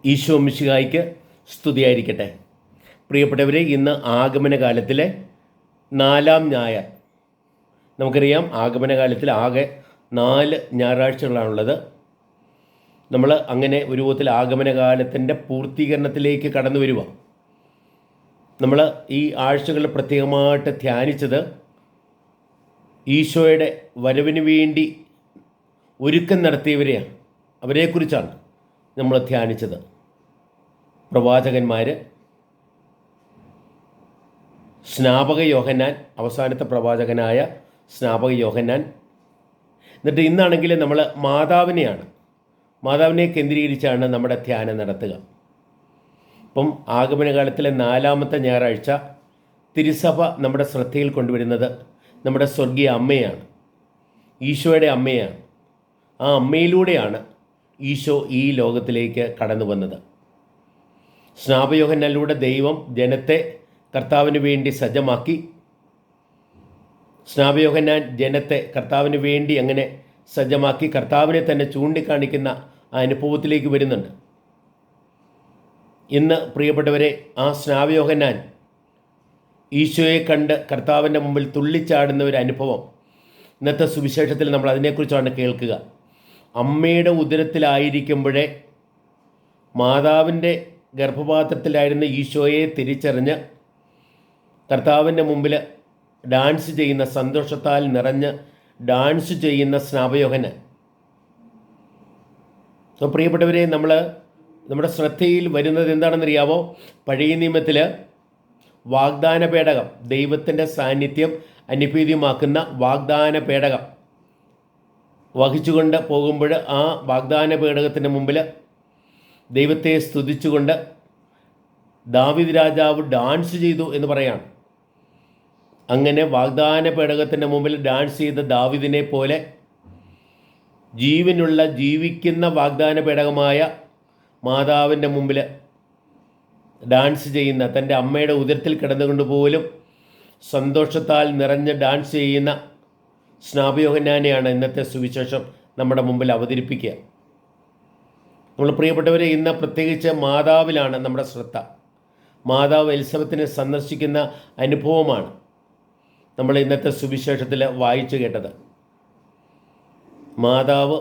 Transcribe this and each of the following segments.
ഈശോ മിശിഹായ്ക്ക് സ്തുതിയായിരിക്കട്ടെ. പ്രിയപ്പെട്ടവരെ, ഇന്ന് ആഗമന കാലത്തിലെ 4-ാം ഞായർ. നമുക്കറിയാം, ആഗമന കാലത്തിൽ ആകെ 4 ഞായറാഴ്ചകളാണുള്ളത്. നമ്മൾ അങ്ങനെ ഒരു വിധത്തിൽ ആഗമന കാലത്തിൻ്റെ പൂർത്തീകരണത്തിലേക്ക് കടന്നു വരിക. നമ്മൾ ഈ ആഴ്ചകളിൽ പ്രത്യേകമായിട്ട് ധ്യാനിച്ചത് ഈശോയുടെ വരവിന് വേണ്ടി ഒരുക്കം നടത്തിയവരെയാണ്, അവരെക്കുറിച്ചാണ് നമ്മൾ ധ്യാനിച്ചത്. പ്രവാചകന്മാർ, സ്നാപക യോഹന്നാൻ, അവസാനത്തെ പ്രവാചകനായ സ്നാപക യോഹന്നാൻ. എന്നിട്ട് ഇന്നാണെങ്കിൽ നമ്മൾ മാതാവിനെ കേന്ദ്രീകരിച്ചാണ് നമ്മുടെ ധ്യാനം നടത്തുക. ഇപ്പം ആഗമനകാലത്തിലെ 4-ാമത്തെ ഞായറാഴ്ച തിരുസഭ നമ്മുടെ ശ്രദ്ധയിൽ കൊണ്ടുവരുന്നത് നമ്മുടെ സ്വർഗീയ അമ്മയാണ്, ഈശോയുടെ അമ്മയാണ്. ആ അമ്മയിലൂടെയാണ് ഈശോ ഈ ലോകത്തിലേക്ക് കടന്നു വന്നത്. സ്നാപകയോഹന്നാനിലൂടെ ദൈവം ജനത്തെ കർത്താവിന് വേണ്ടി സജ്ജമാക്കി. സ്നാപകയോഹന്നാൻ ജനത്തെ കർത്താവിന് വേണ്ടി അങ്ങനെ സജ്ജമാക്കി കർത്താവിനെ തന്നെ ചൂണ്ടിക്കാണിക്കുന്ന ആ അനുഭവത്തിലേക്ക് വരുന്നുണ്ട്. ഇന്ന് പ്രിയപ്പെട്ടവരെ, ആ സ്നാപകയോഹന്നാൻ ഈശോയെ കണ്ട് കർത്താവിൻ്റെ മുമ്പിൽ തുള്ളിച്ചാടുന്ന ഒരു അനുഭവം ഇന്നത്തെ സുവിശേഷത്തിൽ നമ്മൾ അതിനെക്കുറിച്ചാണ് കേൾക്കുക. അമ്മയുടെ ഉദരത്തിലായിരിക്കുമ്പോഴേ മാതാവിൻ്റെ ഗർഭപാത്രത്തിലായിരുന്ന ഈശോയെ തിരിച്ചറിഞ്ഞ് കർത്താവിൻ്റെ മുമ്പിൽ ഡാൻസ് ചെയ്യുന്ന, സന്തോഷത്താൽ നിറഞ്ഞ് ഡാൻസ് ചെയ്യുന്ന സ്നാപകയോഹന്നാൻ. അപ്പോൾ പ്രിയപ്പെട്ടവരെ, നമ്മുടെ ശ്രദ്ധയിൽ വരുന്നത് എന്താണെന്നറിയാവോ? പഴയ നിയമത്തിൽ വാഗ്ദാന പേടകം, ദൈവത്തിൻ്റെ സാന്നിധ്യം അനുഭൂതിയുമാക്കുന്ന വാഗ്ദാന പേടകം വഹിച്ചുകൊണ്ട് പോകുമ്പോൾ ആ വാഗ്ദാന പേടകത്തിൻ്റെ മുമ്പിൽ ദൈവത്തെ സ്തുതിച്ചുകൊണ്ട് ദാവീദ് രാജാവ് ഡാൻസ് ചെയ്തു എന്ന് പറയാണ്. അങ്ങനെ വാഗ്ദാന പേടകത്തിൻ്റെ മുമ്പിൽ ഡാൻസ് ചെയ്ത ദാവീദിനെ പോലെ ജീവിക്കുന്ന വാഗ്ദാന പേടകമായ മാതാവിൻ്റെ മുമ്പിൽ ഡാൻസ് ചെയ്യുന്ന, തൻ്റെ അമ്മയുടെ ഉദരത്തിൽ കിടന്നുകൊണ്ട് പോലും സന്തോഷത്താൽ നിറഞ്ഞ് ഡാൻസ് ചെയ്യുന്ന സ്നാപകയോഹന്നാനെയാണ് ഇന്നത്തെ സുവിശേഷം നമ്മുടെ മുമ്പിൽ അവതരിപ്പിക്കുക. നമ്മൾ പ്രിയപ്പെട്ടവരെ, ഇന്ന് പ്രത്യേകിച്ച് മാതാവിലാണ് നമ്മുടെ ശ്രദ്ധ. മാതാവ് എലിസബത്തിനെ സന്ദർശിക്കുന്ന അനുഭവമാണ് നമ്മൾ ഇന്നത്തെ സുവിശേഷത്തിൽ വായിച്ചു കേട്ടത്. മാതാവ്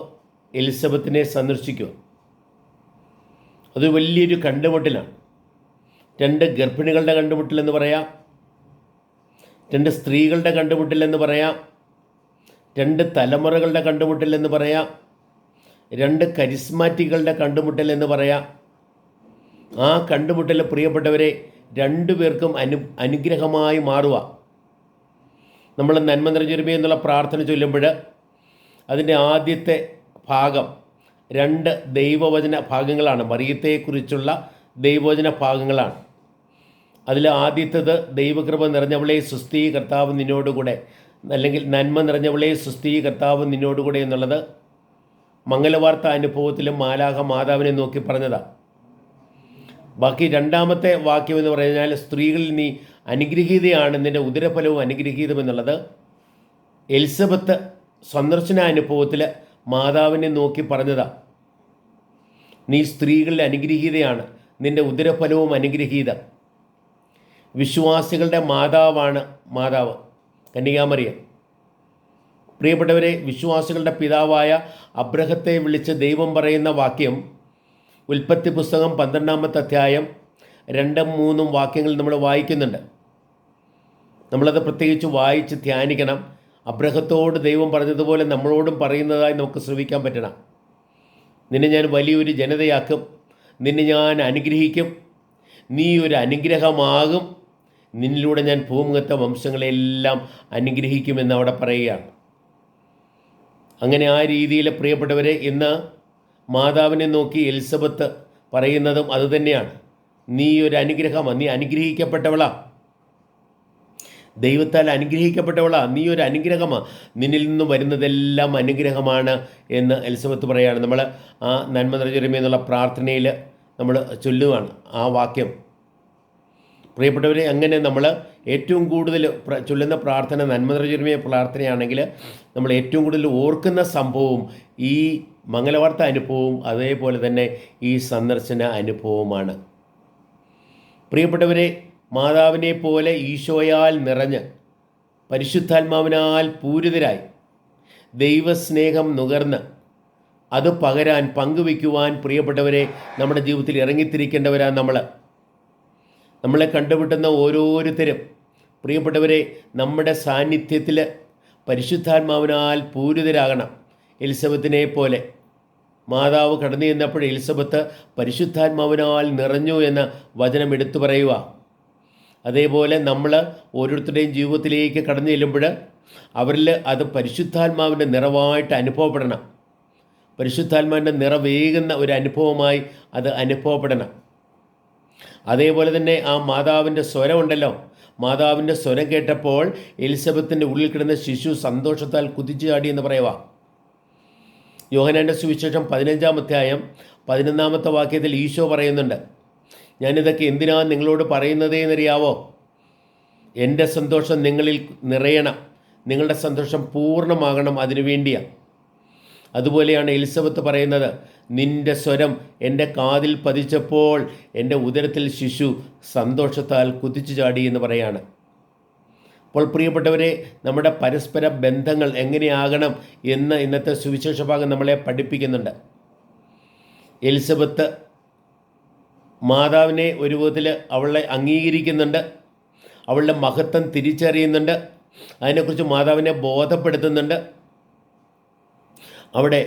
എലിസബത്തിനെ സന്ദർശിക്കുക, അത് വലിയൊരു കണ്ടുമുട്ടലാണ്. 2 ഗർഭിണികളുടെ കണ്ടുമുട്ടലെന്ന് പറയാം, 2 സ്ത്രീകളുടെ കണ്ടുമുട്ടലെന്ന് പറയാം, 2 തലമുറകളുടെ കണ്ടുമുട്ടലെന്ന് പറയാം, 2 കരിസ്മാറ്റിക്കുകളുടെ കണ്ടുമുട്ടലെന്ന് പറയാം. ആ കണ്ടുമുട്ടൽ പ്രിയപ്പെട്ടവരെ 2 പേർക്കും അനുഗ്രഹമായി മാറുക. നമ്മൾ നന്മ നിറഞ്ഞൊരുമേ എന്നുള്ള പ്രാർത്ഥന ചൊല്ലുമ്പോൾ അതിൻ്റെ ആദ്യത്തെ ഭാഗം 2 ദൈവവചന ഭാഗങ്ങളാണ്, മറിയത്തെക്കുറിച്ചുള്ള ദൈവവചന ഭാഗങ്ങളാണ്. അതിൽ ആദ്യത്തേത് ദൈവകൃപ നിറഞ്ഞവളെ സുസ്ഥി കർത്താവ് നിന്നോടുകൂടെ, അല്ലെങ്കിൽ നന്മ നിറഞ്ഞവളെ സുസ്ഥി കർത്താവ് നിന്നോടുകൂടെ എന്നുള്ളത് മംഗലവാർത്ത അനുഭവത്തിലും മാലാഖ മാതാവിനെ നോക്കി പറഞ്ഞതാണ്. ബാക്കി 2-ാമത്തെ വാക്യം എന്ന് പറഞ്ഞാൽ സ്ത്രീകളിൽ നീ അനുഗ്രഹീതയാണ്, നിൻ്റെ ഉദരഫലവും അനുഗ്രഹീതമെന്നുള്ളത് എലിസബത്ത് സന്ദർശന അനുഭവത്തിൽ മാതാവിനെ നോക്കി പറഞ്ഞതാണ്. നീ സ്ത്രീകളിൽ അനുഗ്രഹീതയാണ്, നിൻ്റെ ഉദരഫലവും അനുഗ്രഹീത. വിശ്വാസികളുടെ മാതാവാണ് മാതാവ്, കന്യകാമറിയം. പ്രിയപ്പെട്ടവരെ, വിശ്വാസികളുടെ പിതാവായ അബ്രഹത്തെ വിളിച്ച് ദൈവം പറയുന്ന വാക്യം ഉൽപ്പത്തി പുസ്തകം 12-ാമത്തെ അധ്യായം 2-3 വാക്യങ്ങൾ നമ്മൾ വായിക്കുന്നുണ്ട്. നമ്മളത് പ്രത്യേകിച്ച് വായിച്ച് ധ്യാനിക്കണം. അബ്രഹത്തോട് ദൈവം പറഞ്ഞതുപോലെ നമ്മളോടും പറയുന്നതായി നമുക്ക് ശ്രമിക്കാൻ പറ്റണം. നിന്നെ ഞാൻ വലിയൊരു ജനതയാക്കും, നിന്നെ ഞാൻ അനുഗ്രഹിക്കും, നീ ഒരു അനുഗ്രഹമാകും, നിന്നിലൂടെ ഞാൻ ഭൂമുഖത്തെ വംശങ്ങളെല്ലാം അനുഗ്രഹിക്കുമെന്ന് അവിടെ പറയുകയാണ്. അങ്ങനെ ആ രീതിയിൽ പ്രിയപ്പെട്ടവരെ, ഇന്ന് മാതാവിനെ നോക്കി എലിസബത്ത് പറയുന്നതും അതുതന്നെയാണ്. നീ ഒരു അനുഗ്രഹമാണ്, നീ അനുഗ്രഹിക്കപ്പെട്ടവളാ, ദൈവത്താൽ അനുഗ്രഹിക്കപ്പെട്ടവളാ, നീ ഒരു അനുഗ്രഹമാണ്, നിന്നിൽ നിന്നും വരുന്നതെല്ലാം അനുഗ്രഹമാണ് എന്ന് എലിസബത്ത് പറയുകയാണ്. നമ്മൾ ആ നന്മ നിറഞ്ഞൊരുമ എന്നുള്ള പ്രാർത്ഥനയിൽ നമ്മൾ ചൊല്ലുകയാണ് ആ വാക്യം. പ്രിയപ്പെട്ടവരെ, അങ്ങനെ നമ്മൾ ഏറ്റവും കൂടുതൽ ചൊല്ലുന്ന പ്രാർത്ഥന നന്മ നിറഞ്ഞൊരുമ പ്രാർത്ഥനയാണെങ്കിൽ നമ്മൾ ഏറ്റവും കൂടുതൽ ഓർക്കുന്ന സംഭവം ഈ മംഗലവാർത്ത അനുഭവവും അതേപോലെ തന്നെ ഈ സന്ദർശന അനുഭവവുമാണ്. പ്രിയപ്പെട്ടവരെ, മാതാവിനെ പോലെ ഈശോയാൽ നിറഞ്ഞ് പരിശുദ്ധാത്മാവിനാൽ പൂരിതരായി ദൈവസ്നേഹം നുകർന്ന് അത് പകരാൻ പങ്കുവയ്ക്കുവാൻ പ്രിയപ്പെട്ടവരെ നമ്മുടെ ജീവിതത്തിൽ ഇറങ്ങിത്തിരിക്കേണ്ടവരാണ് നമ്മളെ കണ്ടുമുട്ടുന്ന ഓരോരുത്തരും പ്രിയപ്പെട്ടവരെ നമ്മുടെ സാന്നിധ്യത്തിൽ പരിശുദ്ധാത്മാവിനാൽ പൂരിതരാകണം. എലിസബത്തിനെ പോലെ മാതാവ് കടന്നു ചെന്നപ്പോൾ എലിസബത്ത് പരിശുദ്ധാത്മാവിനാൽ നിറഞ്ഞു എന്ന വചനം എടുത്തു പറയുക. അതേപോലെ നമ്മൾ ഓരോരുത്തരുടെയും ജീവിതത്തിലേക്ക് കടന്നു ചെല്ലുമ്പോൾ അവരിൽ അത് പരിശുദ്ധാത്മാവിൻ്റെ നിറവായിട്ട് അനുഭവപ്പെടണം. പരിശുദ്ധാത്മാവിൻ്റെ നിറവേകുന്ന ഒരു അനുഭവമായി അത് അനുഭവപ്പെടണം. അതേപോലെ തന്നെ ആ മാതാവിൻ്റെ സ്വരമുണ്ടല്ലോ, മാതാവിൻ്റെ സ്വരം കേട്ടപ്പോൾ എലിസബത്തിൻ്റെ ഉള്ളിൽ കിടന്ന ശിശു സന്തോഷത്താൽ കുതിച്ചു ചാടി എന്ന് പറയുക. യോഹന്നാൻ്റെ സുവിശേഷം 15-ാം അധ്യായം 11-ാമത്തെ വാക്യത്തിൽ ഈശോ പറയുന്നുണ്ട്, ഞാനിതൊക്കെ എന്തിനാണ് നിങ്ങളോട് പറയുന്നത് എന്നറിയാവോ? എൻ്റെ സന്തോഷം നിങ്ങളിൽ നിറയണം, നിങ്ങളുടെ സന്തോഷം പൂർണ്ണമാകണം, അതിനു വേണ്ടിയാണ്. അതുപോലെയാണ് എലിസബത്ത് പറയുന്നത്, നിൻ്റെ സ്വരം എൻ്റെ കാതിൽ പതിച്ചപ്പോൾ എൻ്റെ ഉദരത്തിൽ ശിശു സന്തോഷത്താൽ കുതിച്ചു ചാടി എന്ന് പറയാണ്. അപ്പോൾ പ്രിയപ്പെട്ടവരെ, നമ്മുടെ പരസ്പര ബന്ധങ്ങൾ എങ്ങനെയാകണം എന്ന് ഇന്നത്തെ സുവിശേഷ ഭാഗം നമ്മളെ പഠിപ്പിക്കുന്നുണ്ട്. എലിസബത്ത് മാതാവിനെ ഒരു വിധത്തിൽ അവളെ അംഗീകരിക്കുന്നുണ്ട്, അവളുടെ മഹത്വം തിരിച്ചറിയുന്നുണ്ട്, അതിനെക്കുറിച്ച് മാതാവിനെ ബോധപ്പെടുത്തുന്നുണ്ട്. അവിടെ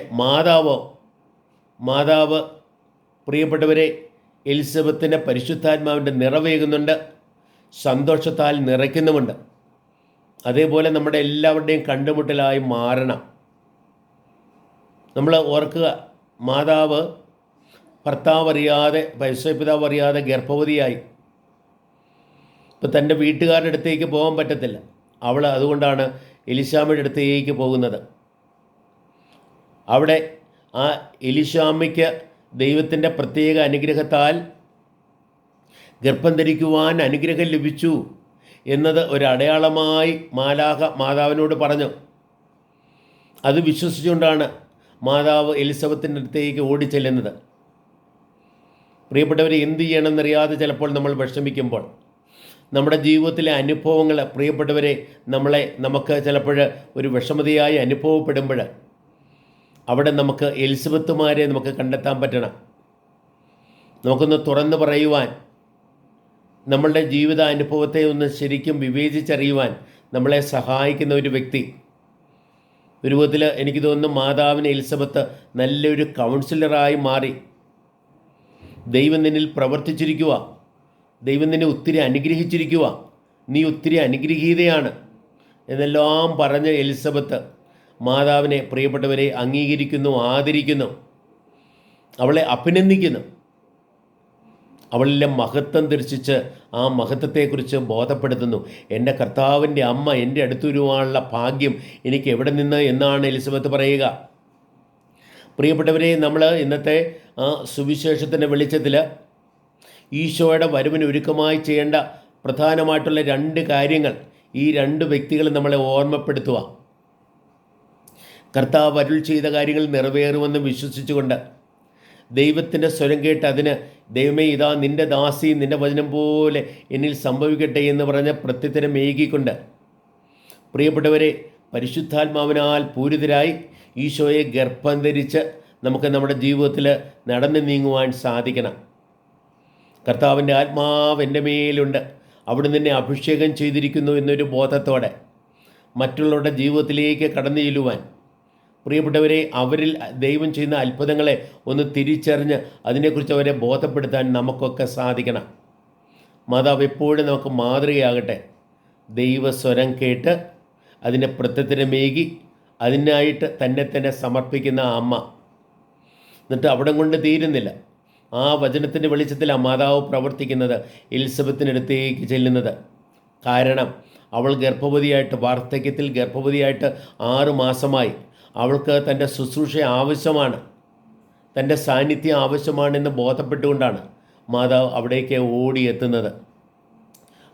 മാതാവ് പ്രിയപ്പെട്ടവരെ എലിസബത്തിൻ്റെ പരിശുദ്ധാത്മാവിൻ്റെ നിറവേകുന്നുണ്ട്, സന്തോഷത്താൽ നിറയ്ക്കുന്നുമുണ്ട്. അതേപോലെ നമ്മുടെ എല്ലാവരുടെയും കണ്ടുമുട്ടലായി മാറണം. നമ്മൾ ഓർക്കുക, മാതാവ് ഭർത്താവ് അറിയാതെ, പരിശുദ്ധപിതാവ് അറിയാതെ ഗർഭവതിയായി. ഇപ്പം തൻ്റെ വീട്ടുകാരുടെ അടുത്തേക്ക് പോകാൻ പറ്റത്തില്ല. അവൾ അതുകൊണ്ടാണ് എലിശാമയുടെ അടുത്തേക്ക് പോകുന്നത്. അവിടെ ആ എലിശാമയ്ക്ക് ദൈവത്തിൻ്റെ പ്രത്യേക അനുഗ്രഹത്താൽ ഗർഭം ധരിക്കുവാൻ അനുഗ്രഹം ലഭിച്ചു എന്നത് ഒരടയാളമായി മാലാഖ മാതാവിനോട് പറഞ്ഞു. അത് വിശ്വസിച്ചുകൊണ്ടാണ് മാതാവ് എലിസബത്തിൻ്റെ അടുത്തേക്ക് ഓടിച്ചെല്ലുന്നത്. പ്രിയപ്പെട്ടവർ, എന്ത് ചെയ്യണമെന്നറിയാതെ ചിലപ്പോൾ നമ്മൾ വിഷമിക്കുമ്പോൾ, നമ്മുടെ ജീവിതത്തിലെ അനുഭവങ്ങൾ പ്രിയപ്പെട്ടവരെ നമുക്ക് ചിലപ്പോൾ ഒരു വിഷമതയായി അനുഭവപ്പെടുമ്പോൾ അവിടെ നമുക്ക് എലിസബത്തുമാരെ നമുക്ക് കണ്ടെത്താൻ പറ്റണം. നമുക്കൊന്ന് തുറന്നു പറയുവാൻ, നമ്മളുടെ ജീവിതാനുഭവത്തെ ഒന്ന് ശരിക്കും വിവേചിച്ചറിയുവാൻ നമ്മളെ സഹായിക്കുന്ന ഒരു വ്യക്തി. ഒരു വിധത്തിൽ എനിക്ക് തോന്നുന്നു മാതാവിന് എലിസബത്ത് നല്ലൊരു കൗൺസിലറായി മാറി. ദൈവം നിന്നിൽ പ്രവർത്തിച്ചിരിക്കുക, ദൈവം നിന്നെ ഒത്തിരി അനുഗ്രഹിച്ചിരിക്കുക, നീ ഒത്തിരി അനുഗ്രഹീതയാണ് എന്നെല്ലാം പറഞ്ഞ് എലിസബത്ത് മാതാവിനെ പ്രിയപ്പെട്ടവരെ അംഗീകരിക്കുന്നു, ആദരിക്കുന്നു, അവളെ അഭിനന്ദിക്കുന്നു. അവളിലെ മഹത്വം ദർശിച്ച് ആ മഹത്വത്തെക്കുറിച്ച് ബോധപ്പെടുത്തുന്നു. എൻ്റെ കർത്താവിൻ്റെ അമ്മ എൻ്റെ അടുത്ത് വരുവാനുള്ള ഭാഗ്യം എനിക്ക് എവിടെ നിന്ന് എന്നാണ് എലിസബത്ത് പറയുക. പ്രിയപ്പെട്ടവരെ, നമ്മൾ ഇന്നത്തെ ആ സുവിശേഷത്തിൻ്റെ വെളിച്ചത്തിൽ ഈശോയുടെ വരവിന് ഒരുക്കമായി ചെയ്യേണ്ട പ്രധാനമായിട്ടുള്ള 2 കാര്യങ്ങൾ ഈ 2 വ്യക്തികൾ നമ്മളെ ഓർമ്മപ്പെടുത്തുക. കർത്താവ് അരുൾ ചെയ്ത കാര്യങ്ങൾ നിറവേറുമെന്ന് വിശ്വസിച്ചുകൊണ്ട് ദൈവത്തിൻ്റെ സ്വരം കേട്ട് അതിന് ദൈവമേ ഇതാ നിൻ്റെ ദാസി, നിൻ്റെ വചനം പോലെ എന്നിൽ സംഭവിക്കട്ടെ എന്ന് പറഞ്ഞ് പ്രത്യുത്തരം ഏകിക്കൊണ്ട് പ്രിയപ്പെട്ടവരെ പരിശുദ്ധാത്മാവിനാൽ പൂരിതരായി ഈശോയെ ഗർഭം ധരിച്ച് നമുക്ക് നമ്മുടെ ജീവിതത്തിൽ നടന്നു നീങ്ങുവാൻ സാധിക്കണം. കർത്താവിൻ്റെ ആത്മാവ് എൻ്റെ മേലുണ്ട്, അവിടുന്ന് എന്നെ അഭിഷേകം ചെയ്തിരിക്കുന്നു എന്നൊരു ബോധത്തോടെ മറ്റുള്ളവരുടെ ജീവിതത്തിലേക്ക് കടന്നു ചെല്ലുവാൻ പ്രിയപ്പെട്ടവരെ അവരിൽ ദൈവം ചെയ്യുന്ന അത്ഭുതങ്ങളെ ഒന്ന് തിരിച്ചറിഞ്ഞ് അതിനെക്കുറിച്ച് അവരെ ബോധപ്പെടുത്താൻ നമുക്കൊക്കെ സാധിക്കണം. മാതാവ് എപ്പോഴും നമുക്ക് മാതൃകയാകട്ടെ. ദൈവസ്വരം കേട്ട് അതിൻ്റെ പ്രത്യുത്തരമേകി അതിനായിട്ട് തന്നെ സമർപ്പിക്കുന്ന അമ്മ. എന്നിട്ട് അവിടെ കൊണ്ട് തീരുന്നില്ല. ആ വചനത്തിൻ്റെ വെളിച്ചത്തിൽ ആ മാതാവ് പ്രവർത്തിക്കുന്നത്, എലിസബത്തിനടുത്തേക്ക് ചെല്ലുന്നത്. കാരണം അവൾ ഗർഭവതിയായിട്ട്, വാർദ്ധക്യത്തിൽ ഗർഭവതിയായിട്ട് 6 മാസമായി. അവൾക്ക് തൻ്റെ ശുശ്രൂഷ ആവശ്യമാണ്, തൻ്റെ സാന്നിധ്യം ആവശ്യമാണെന്ന് ബോധപ്പെട്ടുകൊണ്ടാണ് മാതാവ് അവിടേക്ക് ഓടിയെത്തുന്നത്.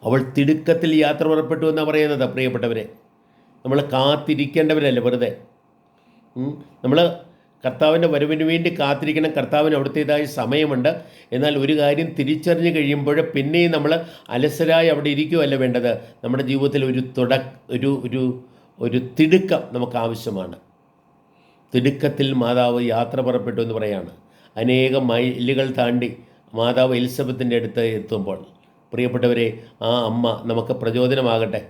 അവൾ തിടുക്കത്തിൽ യാത്ര പുറപ്പെട്ടു എന്നാണ് പറയുന്നത്. പ്രിയപ്പെട്ടവരെ, നമ്മൾ കാത്തിരിക്കേണ്ടവരല്ല വെറുതെ. നമ്മൾ കർത്താവിൻ്റെ വരവിന് വേണ്ടി കാത്തിരിക്കണം. കർത്താവിന് അവിടുത്തേതായ സമയമുണ്ട്. എന്നാൽ ഒരു കാര്യം തിരിച്ചറിഞ്ഞ് കഴിയുമ്പോൾ പിന്നെയും നമ്മൾ അലസരായി അവിടെ ഇരിക്കുകയല്ല വേണ്ടത്. നമ്മുടെ ജീവിതത്തിൽ ഒരു തിടുക്കം നമുക്ക് ആവശ്യമാണ്. തിടുക്കത്തിൽ മാതാവ് യാത്ര പുറപ്പെട്ടു എന്ന് പറയാണ്. അനേകം മൈലുകൾ താണ്ടി മാതാവ് എലിസബത്തിൻ്റെ അടുത്ത് എത്തുമ്പോൾ പ്രിയപ്പെട്ടവരെ, ആ അമ്മ നമുക്ക് പ്രചോദനമാകട്ടെ.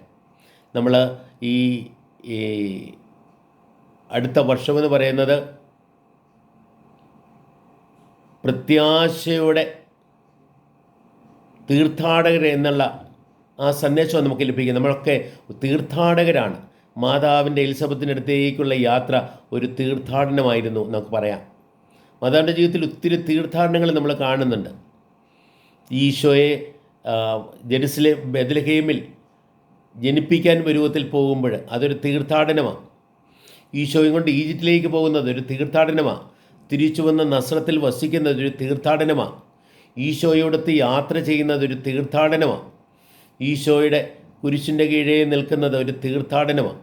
നമ്മൾ ഈ അടുത്ത വർഷമെന്ന് പറയുന്നത് പ്രത്യാശയുടെ തീർത്ഥാടകർ എന്നുള്ള ആ സന്ദേശം നമുക്ക് ലഭിക്കും. നമ്മളൊക്കെ തീർത്ഥാടകരാണ്. മാതാവിൻ്റെ എലിസബത്തിൻ്റെ അടുത്തേക്കുള്ള യാത്ര ഒരു തീർത്ഥാടനമായിരുന്നു നമുക്ക് പറയാം. മാതാവിൻ്റെ ജീവിതത്തിൽ ഒത്തിരി തീർത്ഥാടനങ്ങൾ നമ്മൾ കാണുന്നുണ്ട്. ഈശോയെ ജെറുസലേം ബെത്ലഹേമിൽ ജനിപ്പിക്കാൻ പരുവത്തിൽ പോകുമ്പോൾ അതൊരു തീർത്ഥാടനമാണ്. ഈശോയും കൊണ്ട് ഈജിപ്തിലേക്ക് പോകുന്നത് ഒരു തീർത്ഥാടനമാണ്. തിരിച്ചു വന്ന നസ്രത്തിൽ വസിക്കുന്നത് ഒരു തീർത്ഥാടനമാണ്. ഈശോയോടൊത്ത് യാത്ര ചെയ്യുന്നത് ഒരു തീർത്ഥാടനമാണ്. ഈശോയുടെ കുരിശിൻ്റെ കീഴേ നിൽക്കുന്നത് ഒരു തീർത്ഥാടനമാണ്.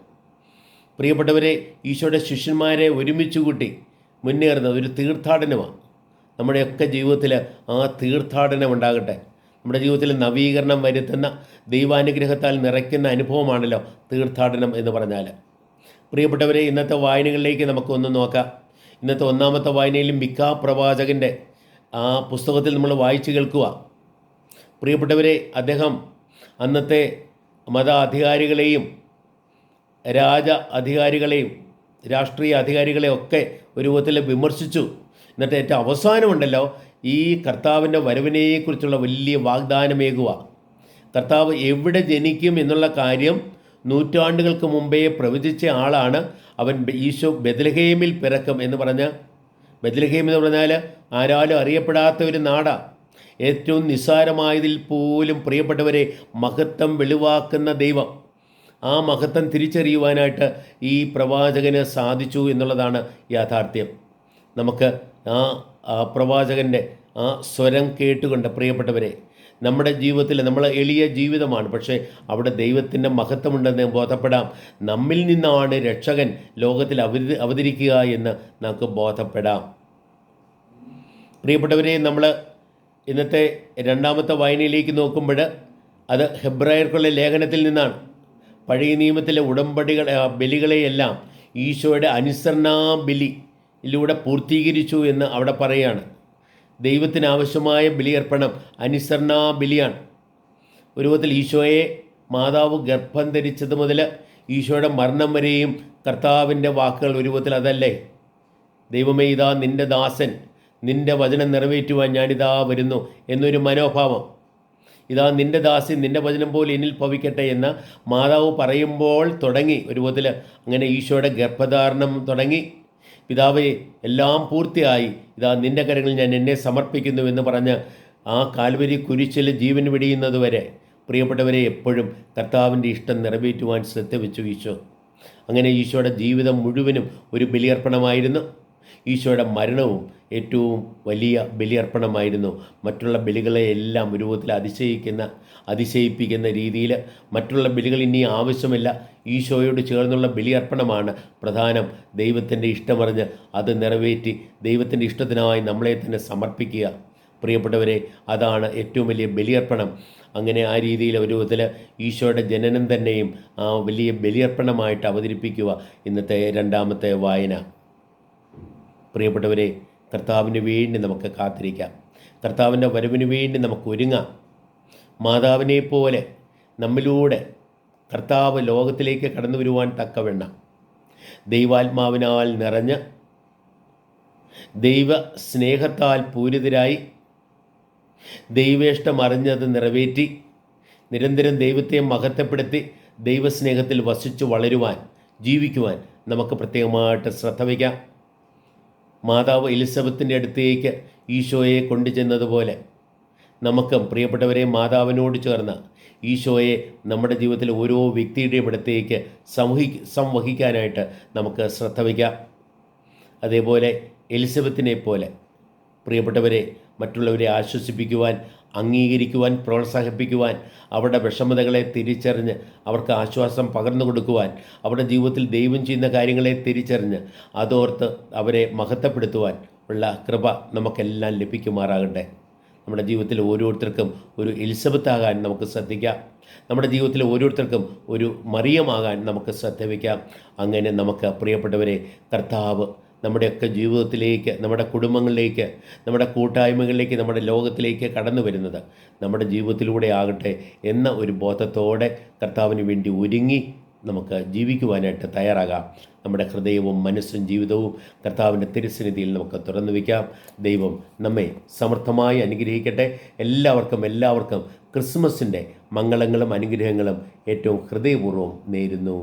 പ്രിയപ്പെട്ടവരെ, ഈശോയുടെ ശിഷ്യന്മാരെ ഒരുമിച്ച് കൂട്ടി മുന്നേറുന്നത് ഒരു തീർത്ഥാടനമാണ്. നമ്മുടെയൊക്കെ ജീവിതത്തിൽ ആ തീർത്ഥാടനം ഉണ്ടാകട്ടെ. നമ്മുടെ ജീവിതത്തിൽ നവീകരണം വരുത്തുന്ന, ദൈവാനുഗ്രഹത്താൽ നിറയ്ക്കുന്ന അനുഭവമാണല്ലോ തീർത്ഥാടനം എന്ന് പറഞ്ഞാൽ. പ്രിയപ്പെട്ടവരെ, ഇന്നത്തെ വായനകളിലേക്ക് നമുക്കൊന്ന് നോക്കാം. ഇന്നത്തെ ഒന്നാമത്തെ വായനയിൽ മിക്കാ പ്രവാചകൻ്റെ ആ പുസ്തകത്തിൽ നമ്മൾ വായിച്ചു കേൾക്കുക. പ്രിയപ്പെട്ടവരെ, അദ്ദേഹം അന്നത്തെ മത അധികാരികളെയും രാജ അധികാരികളെയും രാഷ്ട്രീയ അധികാരികളെയും ഒക്കെ ഒരു വിധത്തിൽ വിമർശിച്ചു. എന്നിട്ട് ഏറ്റവും അവസാനമുണ്ടല്ലോ ഈ കർത്താവിൻ്റെ വരവിനെക്കുറിച്ചുള്ള വലിയ വാഗ്ദാനമേകുക. കർത്താവ് എവിടെ ജനിക്കും എന്നുള്ള കാര്യം നൂറ്റാണ്ടുകൾക്ക് മുമ്പേ പ്രവചിച്ച ആളാണ്. അവൻ ഈശോ ബെത്ലഹേമിൽ പിറക്കും എന്ന് പറഞ്ഞ്, ബെത്ലഹേം എന്ന് പറഞ്ഞാൽ ആരാലും അറിയപ്പെടാത്ത ഒരു നാടാണ്. ഏറ്റവും നിസ്സാരമായതിൽ പോലും പ്രിയപ്പെട്ടവരെ മഹത്വം വെളിവാക്കുന്ന ദൈവം. ആ മഹത്വം തിരിച്ചറിയുവാനായിട്ട് ഈ പ്രവാചകന് സാധിച്ചു എന്നുള്ളതാണ് യാഥാർത്ഥ്യം. നമുക്ക് ആ പ്രവാചകൻ്റെ ആ സ്വരം കേട്ടുകൊണ്ട് പ്രിയപ്പെട്ടവരെ, നമ്മുടെ ജീവിതത്തിൽ നമ്മൾ എളിയ ജീവിതമാണ്, പക്ഷേ അവിടെ ദൈവത്തിൻ്റെ മഹത്വമുണ്ടെന്ന് ബോധപ്പെടാം. നമ്മിൽ നിന്നാണ് രക്ഷകൻ ലോകത്തിൽ അവതരിക്കുക എന്ന് നമുക്ക് ബോധപ്പെടാം. പ്രിയപ്പെട്ടവരെ, നമ്മൾ ഇന്നത്തെ രണ്ടാമത്തെ വായനയിലേക്ക് നോക്കുമ്പോൾ അത് ഹെബ്രായർക്കുള്ള ലേഖനത്തിൽ നിന്നാണ്. പഴയ നിയമത്തിലെ ബലികളെയെല്ലാം ഈശോയുടെ അനുസരണാ ബലിയിലൂടെ പൂർത്തീകരിച്ചു എന്ന് അവിടെ പറയുകയാണ്. ദൈവത്തിന് ആവശ്യമായ ബലിയർപ്പണം അനുസരണാ ബലിയാണ്. ഒരു വിധത്തിൽ ഈശോയെ മാതാവ് ഗർഭം ധരിച്ചത് മുതൽ ഈശോയുടെ മരണം വരെയും കർത്താവിൻ്റെ വാക്കുകൾ ഒരു വിധത്തിൽ അതല്ലേ? ദൈവമേ, ഇതാ നിൻ്റെ ദാസൻ, നിൻ്റെ വചനം നിറവേറ്റുവാൻ ഞാനിതാ വരുന്നു എന്നൊരു മനോഭാവം. ഇതാ നിൻ്റെ ദാസി, നിൻ്റെ വചനം പോലെ എന്നിൽ ഭവിക്കട്ടെ എന്ന് മാതാവ് പറയുമ്പോൾ തുടങ്ങി ഒരു വിധത്തിൽ അങ്ങനെ ഈശോയുടെ ഗർഭധാരണം തുടങ്ങി. പിതാവേ, എല്ലാം പൂർത്തിയായി, ഇതാ നിൻ്റെ കരങ്ങളിൽ ഞാൻ എന്നെ സമർപ്പിക്കുന്നു എന്ന് പറഞ്ഞ് ആ കാൽവരി കുരിശിൽ ജീവൻ വെടിയുന്നതുവരെ പ്രിയപ്പെട്ടവരെ എപ്പോഴും കർത്താവിൻ്റെ ഇഷ്ടം നിറവേറ്റുവാൻ ശ്രദ്ധ വെച്ചു ഈശോ. അങ്ങനെ ഈശോയുടെ ജീവിതം മുഴുവനും ഒരു ബലിയർപ്പണമായിരുന്നു. ഈശോയുടെ മരണവും ഏറ്റവും വലിയ ബലിയർപ്പണമായിരുന്നു. മറ്റുള്ള ബലികളെയെല്ലാം ഒരു വിധത്തിൽ അതിശയിപ്പിക്കുന്ന രീതിയിൽ മറ്റുള്ള ബലികൾ ഇനി ആവശ്യമില്ല. ഈശോയോട് ചേർന്നുള്ള ബലിയർപ്പണമാണ് പ്രധാനം. ദൈവത്തിൻ്റെ ഇഷ്ടമറിഞ്ഞ് അത് നിറവേറ്റി ദൈവത്തിൻ്റെ ഇഷ്ടത്തിനായി നമ്മളെ തന്നെ സമർപ്പിക്കുക. പ്രിയപ്പെട്ടവരെ, അതാണ് ഏറ്റവും വലിയ ബലിയർപ്പണം. അങ്ങനെ ആ രീതിയിൽ ഒരു വിധത്തിൽ ഈശോയുടെ ജനനം തന്നെയും ആ വലിയ ബലിയർപ്പണമായിട്ട് അവതരിപ്പിക്കുക ഇന്നത്തെ രണ്ടാമത്തെ വായന. പ്രിയപ്പെട്ടവരെ, കർത്താവിന് വേണ്ടി നമുക്ക് കാത്തിരിക്കാം. കർത്താവിൻ്റെ വരവിന് വേണ്ടി നമുക്ക് ഒരുങ്ങാം. മാതാവിനെ പോലെ നമ്മിലൂടെ കർത്താവ് ലോകത്തിലേക്ക് കടന്നു വരുവാൻ തക്കവണ്ണം ദൈവാത്മാവിനാൽ നിറഞ്ഞ് ദൈവ സ്നേഹത്താൽ പൂരിതരായി ദൈവേഷ്ടം അറിഞ്ഞത് നിറവേറ്റി നിരന്തരം ദൈവത്തെ മഹത്വപ്പെടുത്തി ദൈവസ്നേഹത്തിൽ വസിച്ചു വളരുവാൻ, ജീവിക്കുവാൻ നമുക്ക് പ്രത്യേകമായിട്ട് ശ്രദ്ധ വയ്ക്കാം. മാതാവ് എലിസബത്തിൻ്റെ അടുത്തേക്ക് ഈശോയെ കൊണ്ടുചെന്നതുപോലെ നമുക്കും പ്രിയപ്പെട്ടവരെ മാതാവിനോട് ചേർന്ന് ഈശോയെ നമ്മുടെ ജീവിതത്തിൽ ഓരോ വ്യക്തിയുടെയും അടുത്തേക്ക് സംവഹിക്കാനായിട്ട് നമുക്ക് ശ്രദ്ധ വയ്ക്കാം. അതേപോലെ എലിസബത്തിനെ പോലെ പ്രിയപ്പെട്ടവരെ മറ്റുള്ളവരെ ആശ്വസിപ്പിക്കുവാൻ, അംഗീകരിക്കുവാൻ, പ്രോത്സാഹിപ്പിക്കുവാൻ, അവരുടെ വിഷമതകളെ തിരിച്ചറിഞ്ഞ് അവർക്ക് ആശ്വാസം പകർന്നു കൊടുക്കുവാൻ, അവരുടെ ജീവിതത്തിൽ ദൈവം ചെയ്യുന്ന കാര്യങ്ങളെ തിരിച്ചറിഞ്ഞ് അതോർത്ത് അവരെ മഹത്വപ്പെടുത്തുവാൻ ഉള്ള കൃപ നമുക്കെല്ലാം ലഭിക്കുമാറാകട്ടെ. നമ്മുടെ ജീവിതത്തിൽ ഓരോരുത്തർക്കും ഒരു എലിസബത്താകാൻ നമുക്ക് ശ്രദ്ധിക്കാം. നമ്മുടെ ജീവിതത്തിൽ ഓരോരുത്തർക്കും ഒരു മറിയമാകാൻ നമുക്ക് ശ്രദ്ധ വയ്ക്കാം. അങ്ങനെ നമുക്ക് പ്രിയപ്പെട്ടവരെ, കർത്താവ് നമ്മുടെയൊക്കെ ജീവിതത്തിലേക്ക്, നമ്മുടെ കുടുംബങ്ങളിലേക്ക്, നമ്മുടെ കൂട്ടായ്മകളിലേക്ക്, നമ്മുടെ ലോകത്തിലേക്ക് കടന്നു വരുന്നത് നമ്മുടെ ജീവിതത്തിലൂടെ ആകട്ടെ എന്ന ഒരു ബോധത്തോടെ കർത്താവിന് വേണ്ടി ഒരുങ്ങി നമുക്ക് ജീവിക്കുവാനായിട്ട് തയ്യാറാകാം. നമ്മുടെ ഹൃദയവും മനസ്സും ജീവിതവും കർത്താവിൻ്റെ തിരുസന്നിധിയിൽ നമുക്ക് തുറന്നു വയ്ക്കാം. ദൈവം നമ്മെ സമർത്ഥമായി അനുഗ്രഹിക്കട്ടെ. എല്ലാവർക്കും ക്രിസ്മസിൻ്റെ മംഗളങ്ങളും അനുഗ്രഹങ്ങളും ഏറ്റവും ഹൃദയപൂർവ്വം നേരുന്നു.